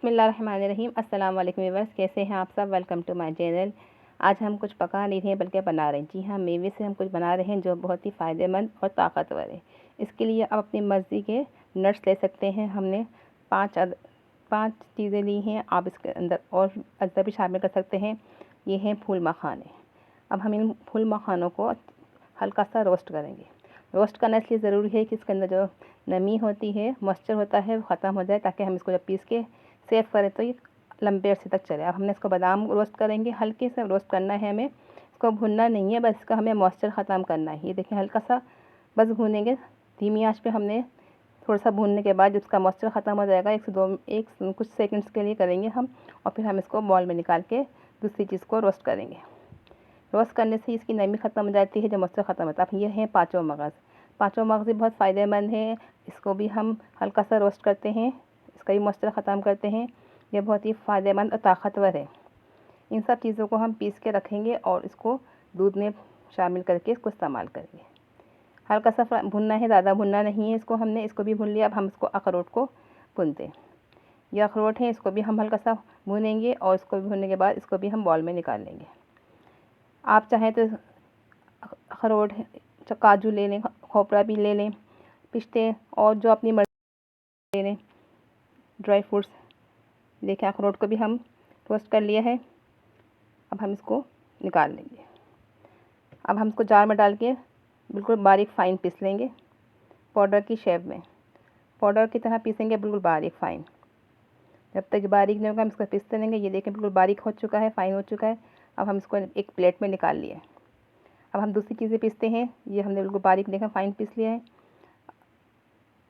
बिस्मिल्लाहिर्रहमानिर्रहीम। अस्सलाम वालेकुम व्यूअर्स, कैसे हैं आप सब। Welcome to my channel. आज हम कुछ पका नहीं रहे बल्कि बना रहे हैं। जी हाँ, मेवे से हम कुछ बना रहे हैं जो बहुत ही फ़ायदेमंद और ताकतवर है। इसके लिए आप अपनी मर्ज़ी के नट्स ले सकते हैं। हमने पाँच चीज़ें ली हैं। आप इसके अंदर और अज्जा भी शामिल कर सकते हैं। ये हैं फूल मखाने। अब हम इन फूल मखानों को हल्का सा रोस्ट करेंगे। रोस्ट करना इसलिए ज़रूरी है कि इसके अंदर जो नमी होती है, मॉइस्चर होता है, वो ख़त्म हो जाए, ताकि हम इसको जब पीस के सेव करें तो ये लंबे अरसे तक चले। अब हमने इसको बादाम रोस्ट करेंगे। हल्के से रोस्ट करना है हमें, इसको भुनना नहीं है, बस इसका हमें मॉइस्चर ख़त्म करना है। ये देखिए हल्का सा बस भूनेंगे। धीमी आंच पे हमने थोड़ा सा भूनने के बाद जब उसका मॉइस्चर ख़त्म हो जाएगा, एक कुछ सेकंड्स के लिए करेंगे हम, और फिर हम इसको बॉल में निकाल के दूसरी चीज़ को रोस्ट करेंगे। रोस्ट करने से इसकी नमी ख़त्म हो जाती है, जब मॉइस्चर ख़त्म होता है। अब ये हैं पाँचों मगज़। पाँचों मगज़ भी बहुत फ़ायदेमंद हैं। इसको भी हम हल्का सा रोस्ट करते हैं, इसका भी मॉइस्चर ख़त्म करते हैं। ये बहुत ही फ़ायदेमंद और ताकतवर है। इन सब चीज़ों को हम पीस के रखेंगे और इसको दूध में शामिल करके इसको इस्तेमाल करेंगे। हल्का सा भुनना है, ज़्यादा भुनना नहीं है इसको। हमने इसको भी भून लिया। अब हम इसको अखरोट को भूनते हैं। ये अखरोट है, इसको भी हम हल्का सा भूनेंगे और इसको भी भूनने के बाद इसको भी हम बॉल में निकाल लेंगे। आप चाहें तो अखरोट, काजू ले लें, खोपरा भी ले लें, पिस्ते और जो अपनी मर्ज़ी ले लें, ड्राई फ्रूट्स। देखिए अखरोट को भी हम रोस्ट कर लिया है। अब हम इसको निकाल लेंगे। अब हम इसको जार में डाल के बिल्कुल बारीक फ़ाइन पीस लेंगे, पाउडर की शेप में। पाउडर की तरह पीसेंगे, बिल्कुल बारीक फ़ाइन। जब तक बारीक नहीं होगा हम इसको पीसते रहेंगे। ये देखें बिल्कुल बारीक हो चुका है, फ़ाइन हो चुका है। अब हम इसको एक प्लेट में निकाल लिए। अब हम दूसरी चीज़ें पीसते हैं। ये हमने बिल्कुल बारीक देखा फ़ाइन पीस लिया है।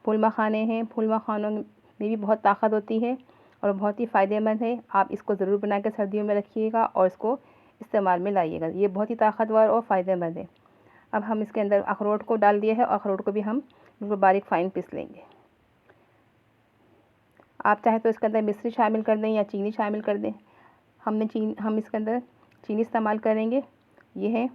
फूल मखाने हैं। फूल मखानों में भी बहुत ताकत होती है और बहुत ही फ़ायदेमंद है। आप इसको ज़रूर बना के सर्दियों में रखिएगा और इसको इस्तेमाल में लाइएगा। ये बहुत ही ताकतवर और फ़ायदेमंद है। अब हम इसके अंदर अखरोट को डाल दिया है और अखरोट को भी हम बिल्कुल बारीक फ़ाइन पीस लेंगे। आप चाहें तो इसके अंदर मिश्री शामिल कर दें या चीनी शामिल कर दें। हम इसके अंदर चीनी इस्तेमाल करेंगे। ये है,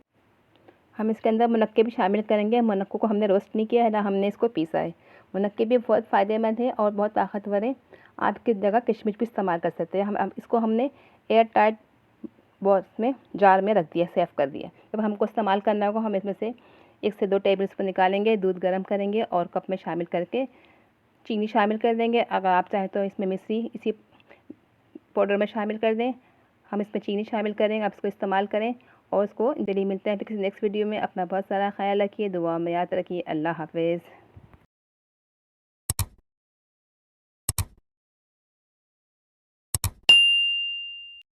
हम इसके अंदर मुनक्के भी शामिल करेंगे। मुनक्कों को हमने रोस्ट नहीं किया है, ना हमने इसको पीसा है। मुनक्के भी बहुत फ़ायदेमंद है और बहुत ताकतवर है। आप किस जगह किशमिश भी इस्तेमाल कर सकते हैं। हम इसको हमने एयर टाइट बॉक्स में, जार में रख दिया, सेव कर दिया। जब हमको इस्तेमाल करना होगा हम इसमें से 1 से 2 टेबल स्पून निकालेंगे, दूध गर्म करेंगे और कप में शामिल करके चीनी शामिल कर देंगे। अगर आप चाहें तो इसमें मिश्री इसी पाउडर में शामिल कर दें। हम इसमें चीनी शामिल करेंगे। आप इसको इस्तेमाल करें और इसको जल्दी मिलते हैं फिर किसी नेक्स्ट वीडियो में। अपना बहुत सारा ख्याल रखिए, दुआ में याद रखिए। अल्लाह हाफ़िज़।